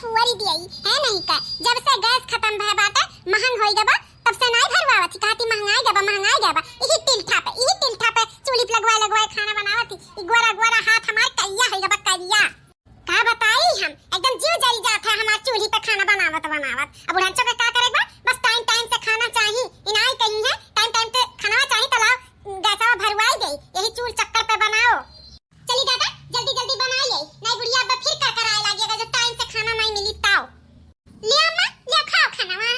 फुवरी दियई है नहीं का। जब से गैस खत्म भय बाटे महंग होई गबा तब से नहीं भरवावती कहती महंगाई गबा यही टिल्ठा पे चूल्ही पे लगवाए खाना बनावती। ई गोरा गोरा हाथ हमार करिया होई गबा करिया। का बताई हम एकदम जीव जल जात है हमार चूल्ही पे खाना बनावत। अब बुढ़ाचो का का करे बा बस टाइम से खाना चाहिए इनाई कहीं है टाइम पे खाना चाहिए तलाव गैसवा भरवाई गई यही चूल चक्कर पे बनाओ। चली दादा जल्दी बना ले नहीं बुढ़िया अब फिर का कराए लागेगा जब टाइम से खाना नहीं मिली ताओ। ले अम्मा ले खाओ खाना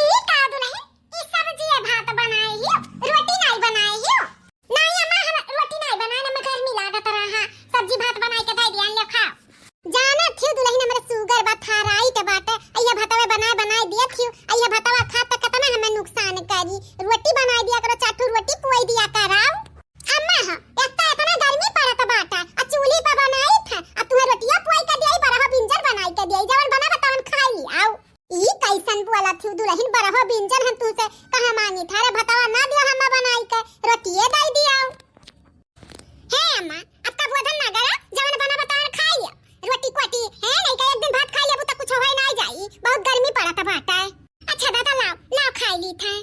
ई का दुल्हन ई सब्जी है भात बनाई ही रोटी नहीं बनाई ही नहीं अम्मा हम रोटी नहीं बनाए ना मैं गर्मी लागत रहा सब्जी भात बनाई के दे दिया ले खाओ। जाना थी दुल्हन हमरे सुगर बा थायराइड बाटे अइया भातवे बनाए दिया थी अइया भातवा खा त कितना हमें नुकसान करी रोटी बनाई दिया करो चाटू रोटी पोई दिया कराओ। अम्मा हां इतना गर्मी पड़त बाटा आ चूल्ही पे बनाई था आ तू रोटिया पोई के देई बरहा बिंजर बनाई के देई जवन बना बतावन खाई आओ। ई कैसन बोला थी दुल्हन बरहा बिंजर हम तू से कहां मांगी था रे भतवा ना दिया हम बनाई के रोटिए दई दियाओ। हे अम्मा अब का बोधन ना गया जवन बना बतावन खाई रोटी कोटी है नहीं का एक दिन भात खा लेबू त कुछ होई नहीं जाई बहुत गर्मी पड़त बाटा। अच्छा दादा लाओ खाई ली था।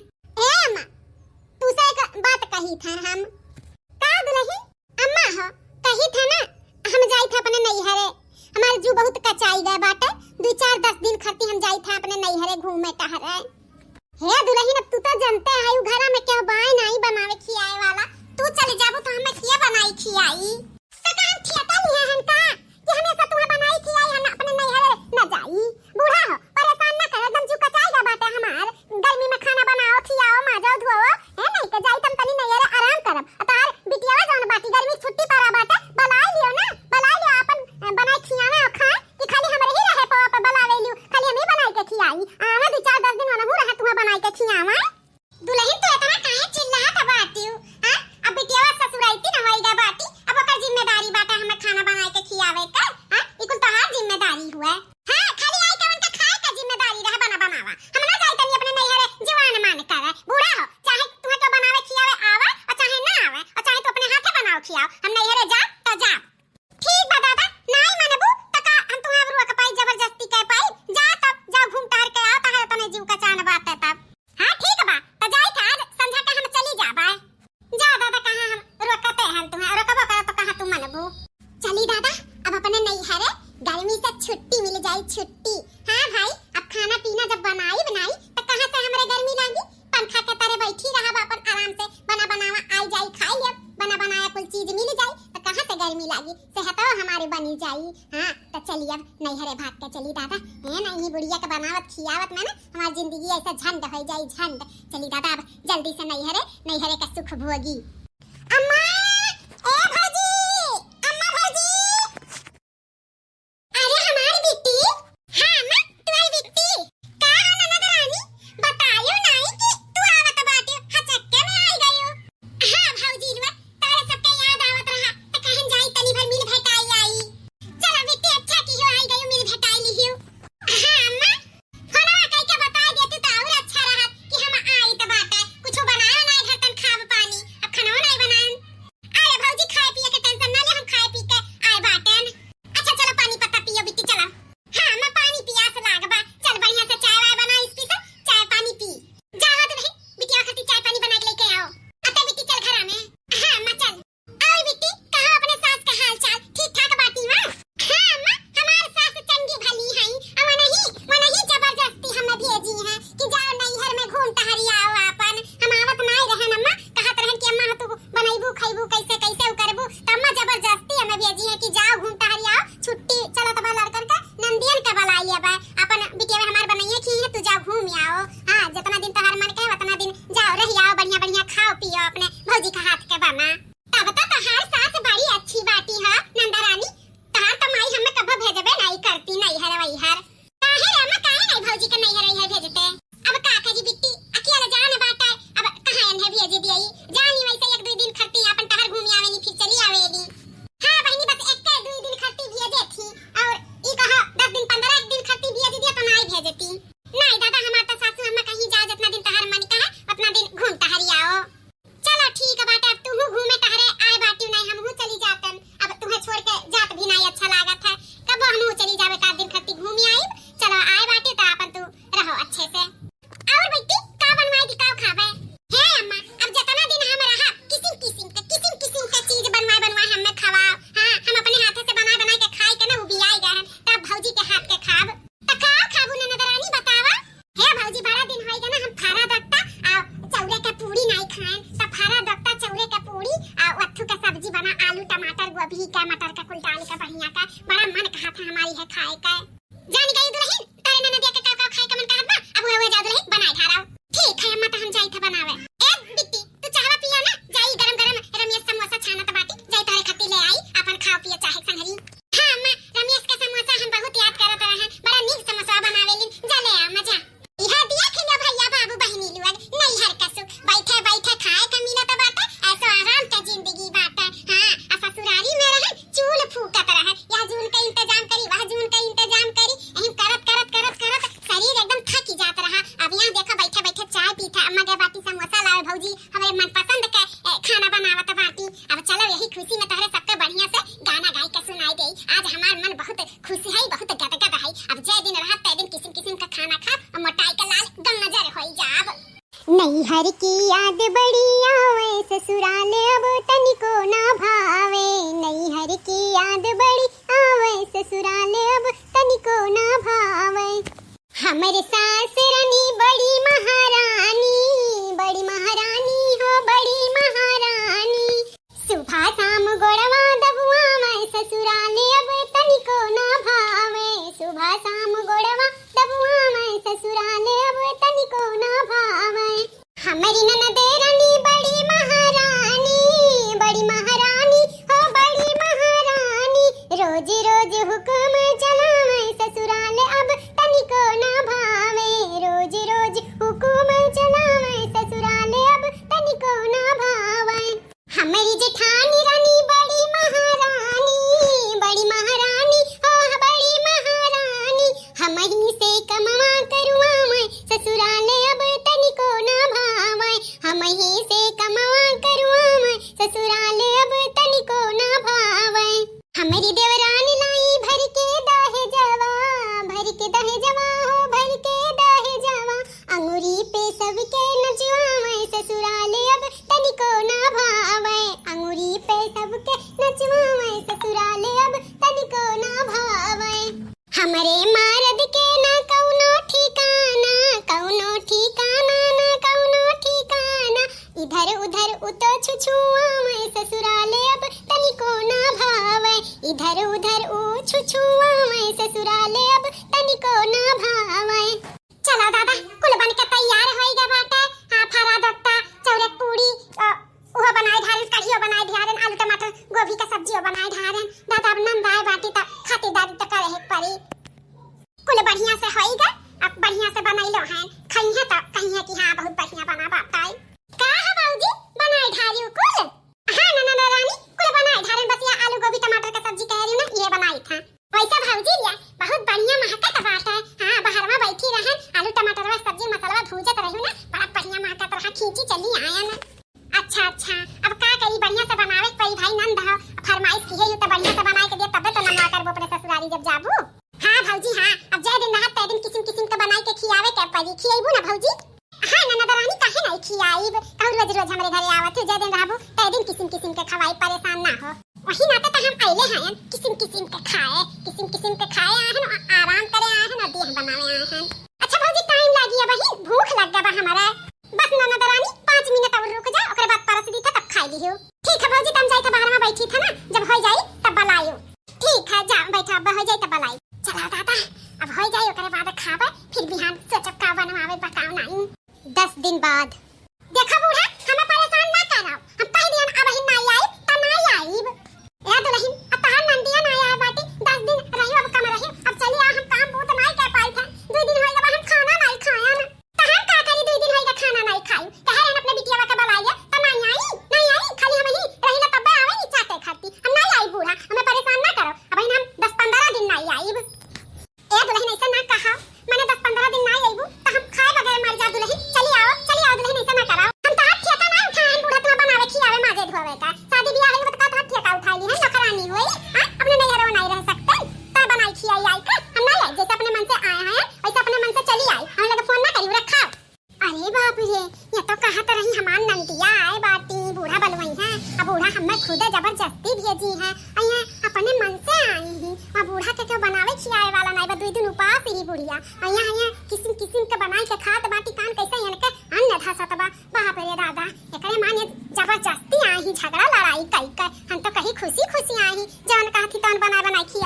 ए अम्मा तू से एक बात कही था हम का दुल्हन अम्मा हो कही था ना हम जाई था अपने नैहरे हमारे जू बहुत कचाई गए बाटे 2-4-10 दिन खती हम जाई था अपने नैहरे घूमे टहरे। हे दुल्हन अब तू तो जानते है उ घरा में क्या बाय नहीं बनावे खियाए वाला तू चले जाबो तो हमें खिया बनाई खियाई तो का हम खियाता नहीं है हमका कि हमेशा तू बनाई खियाई हम अपने नैहरे न जाई। बूढ़ा हो परेशान ना कर एकदम जू कचाई गए बाटे हमार गर्मी में खाना बनाओ खियाओ माजाओ धोओ है नहीं के जाई तम तनी नैहरे आराम करब तार बिटियावा जौन बाटी गर्मी छुट्टी पड़ा बाटे बलाई लियो अपन बनाई खियावे और खाए कि खाली हमरे ही रहे पाव पे बलावे लियो खाली हम ही बनाई के खियाई आवे 2-4-10 दिन मनहु रहे तुम्हें बनाई के खियावा। दुल्हन तो इतना काहे चिल्लात बाटी हां अब बिटियावा ससुराइती न होईगा बाटी अब ओकर जिम्मेदारी बाटे हमें खाना बनाई के खियावे का हां ई कुल तोहार जिम्मेदारी हुआ हां खाली आई कवन का खाए का जिम्मेदारी रहे बनावा हम ना जाई तनी अपने नैहरे जवान मान करे बूढ़ा हो चाहे तुम्हें तो बनावे खियावे आवे और चाहे ना आवे और चाहे तो अपने हाथे बनाओ खियाओ हम नैहरे जा तो जा। ठीक बा दादा नहीं मानबू त का हम तुम्हारे रुआ के पाई जबरदस्ती के पाई जा तब जाओ घूम टहर के आओ तहरे तने जीव का चान बाटे तब हां ठीक बा त जाई था आज संझा के हम चली जाबा जा दादा कहां हम रोकते हैं तुम्हें रोकबो कर तो कहां तुम मानबू। चली दादा अब अपने नैहरे गर्मी से छुट्टी मिल जाई छुट्टी। हां भाई अब खाना पीना जब बनाई तो कहां से हमरे गर्मी लागी पंखा के तरह बैठी रहब अपन आराम से बनावा आई जाई खाई लेब बनाया कुल चीज मिल जाई तो कहां से गर्मी लागी सेहतो हमारे बनी जाई। हां तो चलिए अब नैहरे भाग के चली दादा है नहीं बुढ़िया के बनावत खियावत में ना हमारी जिंदगी ऐसा झंड हो जाई झंड। चली दादा अब जल्दी से नैहरे का सुख भोगी। अम्मा ए भौजी अम्मा भौजी अरे हमारी बिट्टी हां अम्मा तुम्हारी बिट्टी का हो ननद रानी बतायो नहीं कि तू आवत बाटी हचक्के में आई गई हो। हां भौजी रुआ तारे सबके याद आवत रहा त कहन जाई तनी भर मिल भेटाई आई चला बिट्टी अच्छा की हो आई गई मिल भेटाई लिहियो। हां अम्मा खाना कह के बता देती तो और अच्छा रहा कि हम आई त बाटे कुछ बनायो नहीं घर तन खाब पानी अब खाना मटर का कुल डाल का बढ़िया का बड़ा मन कहा था हमारी है खाए का। जानी गई दुल्हन तारे ननदिया के का खाए का मन कहत बा अब हुए जा दुल्हन बनाए ठाराओ। ठीक है अम्मा तो हम जाई था बनावे। ए बिट्टी तू चाहवा पिया ना जाई गरम गरम रमेश समोसा छाना त बाटी जाई तारे खत्ती ले आई अपन खाओ पिए चाहे संगरी। हां अम्मा रमेश का समोसा हम बहुत याद करत रहे बड़ा नीक समोसा बनावेलिन जा ले आ मजा इहा दिया खिलो भैया बाबू बहिनी लोग नहीं हर कसु बैठे बैठे खाए का मिलत बाटे ऐसा आराम का जिंदगी बाटे। हां आ ससुरारी में रहे चूल फूकत रहे या जून का इंतजाम करी वह जून का इंतजाम करी एही करत शरीर एकदम थक जात रहा। अब यहां देखो बैठे बैठे चाय पीता अम्मा के बाटी समोसा लावे भौजी हमारे मनपसंद का खाना बनावत बाटी। अब चलो यही खुशी में तहरे सबके बढ़िया से गाना गाई के सुनाई देई। आज हमार मन बहुत खुश है बहुत गदगद है। अब जे दिन रहा ते दिन किस्म किस्म का खाना खा और मोटाई का लाल गम नजर होई जाब। नैहर की याद बड़ी आवे ससुराल अब तनिको ना भावे। नैहर की याद बड़ी आवे ससुराल अब तनिको ना भावे। हमर सास रानी बड़ी महारानी हो बड़ी महारानी। सुबह शाम गोड़वा दबुआ मैं ससुराल अब तनिको ना भावे। सुबह शाम गोड़वा दबुआ मैं ससुराल अब तनिको ना भावे। हमारी ननद रानी बड़ी महारानी हो बड़ी महारानी। रोज रोज हुक्म चलावे ससुराल अब तनिको ना भावे। रोज रोज हुक्म चलावे ससुराल अब तनिको ना भावे। हमारी जेठानी रानी बड़ी महारानी हो बड़ी महारानी। हम ही से कमावा करुआ मैं ससुराल अब तनिको ना भावे। हम ही से कमावा करुआ मैं ससुराल अब तनिको ना भावे। हमारी देवरानी लाई भर के दहे जवा हो भर के दहे जवा। अंगूरी पे सबके नचवा मैं ससुराल अब तनिको ना भावे। अंगूरी पे सबके नचवा मैं ससुराल अब तनिको ना भावे। हमरे मर्द के ना कौनो ठिकाना इधर उधर उतो छुछुआ मैं ससुराल अब तनिको ना भावे। इधर उधर ऊ छुछुआ मैं ससुराल अब तनिको ना भावे। चलो दादा कुल बन के तैयार होइगा बाटे। हां फरा दत्ता चौरक पूरी ओह बनाए धारन कढ़ियो बनाए धारन आलू टमाटर गोभी का सब्जियो बनाए धारन। दादा अब नंदाए बाटी त खाती दादी त करे पड़ी। कुल बढ़िया से होइगा अब बढ़िया से बनैलो हैं खइहे त कहिए कि हां बहुत बढ़िया बना बाताई। का है बाबूजी बनाए धारियो कुल। हां ननद रानी कुल बनाए धारन बस ये आलू गोभी टमाटर का सब्जी कह रही हूं ना ये बनाई था। वैसा भाऊजी लिया बहुत बढ़िया महकत बात है। हां बाहर में बैठी रहन आलू टमाटर का सब्जी मसाला भूजत रही ना बड़ा बढ़िया महकत रहा खींची चली आया ना। अच्छा अब का करी बढ़िया से बनावे पई भाई नंद ह फरमाइश की है तो बढ़िया से बनाए के दे तब तो नमवा करबो अपने ससुराली जब जाबू। हां भौजी हां अब जे दिन रहा ते दिन किस्म का बनाई के खियावे के पड़ी खियाइबू ना भौजी। हां ननद रानी काहे नहीं खियाइब और रोज रोज हमरे घरे आवत जे दिन रहबो ते दिन किस्म के खवाई परेशान ना हो। वही नाते तो हम आइले हैं किस्म के खाए आहन आराम करे आहन और देह बनावे आहन। अच्छा भौजी टाइम लागी बही भूख लग गबा हमारा बस ननद रानी 5 मिनट और रुक जा ओकरे बाद परस दी था तब खाई लियो। ठीक है भौजी तुम जाई तो बाहर में बैठी था ना जब हो जाई तब बुलाइयो। ठीक है जा बैठा अब हो जाई तब बुलाई। चला दादा अब हो जाई ओकरे बाद खाबे फिर बिहान सोचब का बनवावे बताओ नहीं। 10 दिन बाद देखा बूढ़ा हमें परेशान ना करो हम कह दियन अब ही नहीं आई त नहीं आईब। या दुल्हन अतहान नंदिया ना आया बाटी 10 दिन रहियो अब कम रहियो अब चली आ हम काम बहुत नहीं कर पाई था 2 दिन होइगा हम खाना नहीं खाया ना त हम का करी 2 दिन होइगा खाना नहीं खाई कहे रहन अपने बिटिया का बुलाइए त नहीं आई खाली हम ही रहिला तब आवे नी चाटे खाती हम नहीं आई बूढ़ा हमें परेशान ना करो अब हम 10-15 दिन नहीं आईब। ए दुल्हन ऐसा ना कहा मैंने 10-15 दिन नहीं आईबू त हम खाए बगैर मर जा दुल्हन चली आओ दुल्हन ऐसा ना कराओ। हम तो हाथ ठेका ना उठाएं बूढ़ा तुम्हें बनावे खियावे माजे धोवे का शादी ब्याह है तो हाथ ठेका उठा ली है नौकरानी हुई हां अपने नहीं घर में नहीं रह सकते तो बनाई खियाई आई का हम नहीं आई जैसे अपने मन से आए हैं वैसे अपने मन से चली आई हम लगे फोन ना करी रखा। अरे बाप रे ये तो कहा तो रही हमार नंदिया आए बाटी बूढ़ा बलवई है अब बूढ़ा हमें खुद जबरदस्ती भेजी है अया अपने मन से आई ही अब बूढ़ा के क्यों बनावे खियाए वाला नहीं बा 2 दिन उपास ही बुढ़िया अया किस्म के बनाई के खात बाटी कान कैसे इनके अन्न धसत बा बाप रे दादा एकरे माने जबरदस्ती आई ही झगड़ा लड़ाई कई हम तो कहीं खुशी आई जवन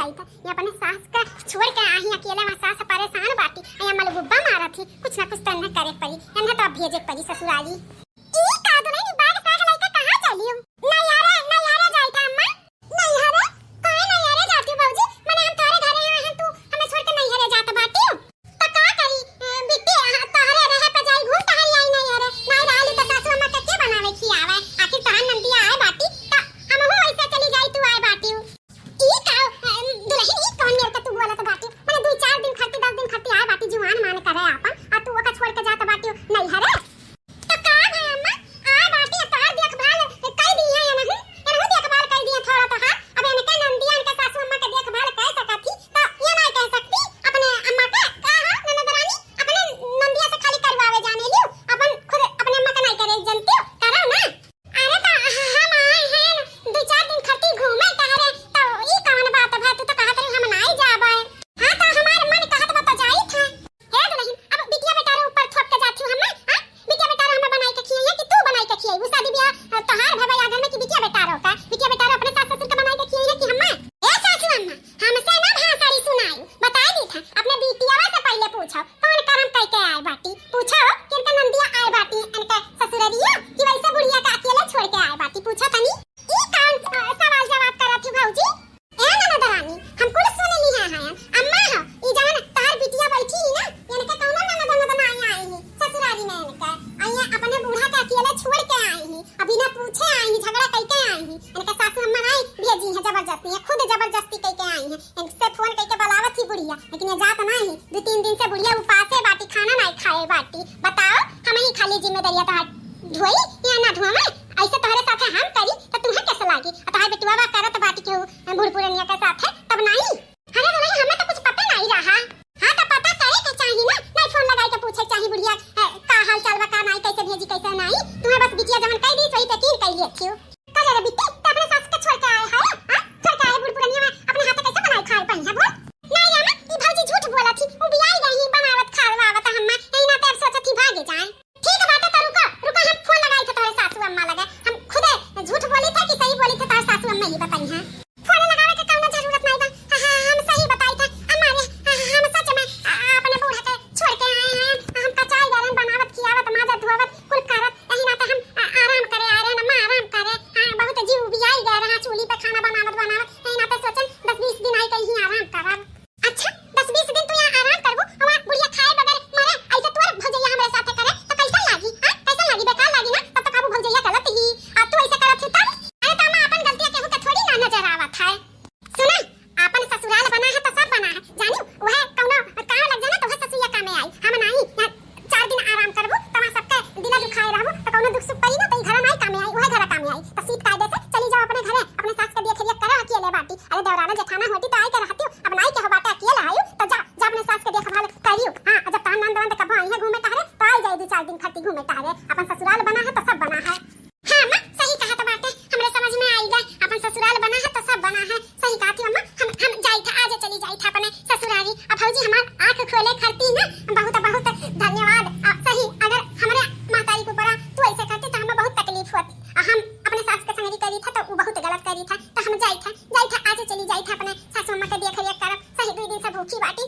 जाई था ये अपने सास का छोड़ के आही अकेले में सास परेशान बाटी या मलगुब्बा मारा थी कुछ ना कुछ तो न करे पड़ी न तो भेजे पड़ी ससुराली ई का दो नहीं बाग साग लइका कहां चलियो नहीं यारे जाई था अम्मा नहीं हरे काहे नहीं यारे जाती बाबूजी मने हम तोरे घरे आए हैं तू हमें छोड़ के नहीं हरे जात बाटी तो का करी बिट्टी तोहरे रहे पे जाई घूम टहल आई नहीं यारे नहीं रहली तो सासू अम्मा के बनावे खियावे आखिर तहन नंदिया आए बाटी तो हम हो ऐसे चली जाई तू आए बाटी ई का दुल्हन ई कौन मेरे का तू बोलत बाटी मने 2-4 दिन खर्ती 10 दिन खर्ती आए बाटी जुआन मान करे आपन आ तू ओका छोड़ के जात बाटी नहीं हरे तो का है अम्मा आए बाटी का देखभाल कर दी है या नहीं देखभाल कर दिया थोड़ा तो हां अब इनके नंदिया इनके सासू अम्मा के देखभाल कर सकती तो ये नहीं कह सकती अपने अम्मा का हां ननदरानी अपने नंदिया से खाली करवावे जाने लियो अपन खुद अपने अम्मा का नहीं करे जनती करो ना अरे तो हम आए हैं 2-4 दिन खर्ती घूमे टहरे तो ई कौन बात है तू तो कहत रही हम नहीं जाबे हां तो हमार मन कहत बा तो जाई था हे दुल्हन अब बिटिया बेटा रे ऊपर थोप के जाती हूं हम हां बिटिया बेटा रे हम बनाई के खियाई कि तू बनाई के खियाई वो शादी ब्याह तोहार भवे आगर में कि बिटिया बेटा रो का बिटिया बेटा रो अपने सास ससुर के बनाई के खियाई है कि हम ए सासू अम्मा हमसे ना भाषारी सुनाई बता दी था अपने बिटिया से पहले पूछो कौन करम कह के आए बाटी पूछो किनका नंदिया आए बाटी इनका ससुररिया कि वैसे बुढ़िया का अकेले छोड़ के आए बाटी पूछो तनी ई कौन सवाल जवाब करत थी भौजी ए ननदरानी हम कुल सुन ली है अम्मा हो ई जवन तार बिटिया बैठी ना इनके कौन ननद आई है ससुराली में इनका आइए अपने बूढ़ा के अकेले छोड़ के आई है अभी ना पूछे आई है झगड़ा करके आई है इनके सासू अम्मा नहीं भेजी है जबरदस्ती है खुद जबरदस्ती करके आई है इनसे फोन करके बुलावत थी बुढ़िया लेकिन ये जात नहीं 2-3 दिन से बुढ़िया उपासे बाटी खाना नहीं खाए बाटी बताओ हम ही खाली जिम्मेदारियां तो धोई या ना धोवे ऐसे तोहरे साथे हम करी तो तुम्हें कैसे लागी तोहर बेटुआ बा करत बाटी के बूढ़पुरनिया के साथ तब नहीं अरे तो नहीं हमें तो कुछ पता नहीं रहा हां तो पता करे के चाहिए ना नहीं फोन लगाई के पूछे चाहिए बुढ़िया का हाल चाल बा का नहीं कैसे भेजी कैसे नहीं तुम्हें बस बिटिया जवन कह दी सही यकीन कर लिए थियो का रे बिट्टी तो अपने सास के छोड़ के आए है हां छोड़ के आए बूढ़पुरनिया में अपने हाथ कैसे बनाई खाए पहिया बोल नहीं रे ई भौजी झूठ बोला थी वो बियाई गई बनावत खावावत हम यही ना तब सोचा थी भागे जाए ठीक है बात तो रुको हम फोन लगाई थे तोरे सासू अम्मा लगे हम खुद झूठ बोली थे कि सही बोली थे तोरे सासू अम्मा ही बताई हैं फोन लगावे के कौनो जरूरत नहीं बा हम सही बताई थे अम्मा रे हम सच में अपने बूढ़ा के छोड़ के आए हैं हम कचाई गरम बनावत खियावत माजा धोवत कुल करत यही ना तो हम आराम करे आ रहे ना आराम करे हां बहुत जीव बियाई गए रहा चूल्ही पे खाना बनावत यही ना तो सोचन 10-20 दिन आई कहीं आराम करब अच्छा 10-20 दिन तू यहाँ आराम करबो हमार बुढ़िया खाए बगैर मरे ऐसे तोर भौजैया हमरे साथे करे तो कैसा लागी हां कैसा लागी बेकार लागी ना तब तक काबू भौजैया गलत ही आ तू ऐसे करत थी तब अरे तो मैं अपन गलतियां केहू के थोड़ी ना नजर आवत है सुना अपन ससुराल बना है तो सब बना है जानियो वह कौनो काम लग जाना तो वह ससुरिया काम में आई हम नहीं 4 दिन आराम करबो तमा सबके दिला दुखाए रहबो तो कौनो दुख सुख पई ना तो घर नहीं काम में आई वह घर काम में आई तो सीट कायदे से चली जाओ अपने घरे अपने सास के देख लिया करो अकेले बाटी अरे दौराना जेठाना होती तो आई के रहती अब नहीं के हो बाटा अकेले आयो तो जा अपने सास के देखभाल करियो हां जब तान नंद वंद कब आई है घूमे टहरे तो आई जाए 2-4 दिन खर्ती घूमे टहरे अपन ससुराल बना है तो सब बना है हां अम्मा सही कहा तो बाटे हमरे समझ में आई गए अपन ससुराल बना है तो सब बना है सही कहा थी अम्मा हम जाई था आज चली जाई था अपने ससुराली अब भौजी हमार आंख खोले खरती ना बहुत धन्यवाद सही अगर हमरे माताई को परा तू ऐसे करती तो हमें बहुत तकलीफ होती हम अपने सास के संगरी करी था तो वो बहुत गलत करी था तो हम जाई था आज चली जाई था अपने सासू अम्मा के देख रेख करब सही 2 दिन से भूखी बाटी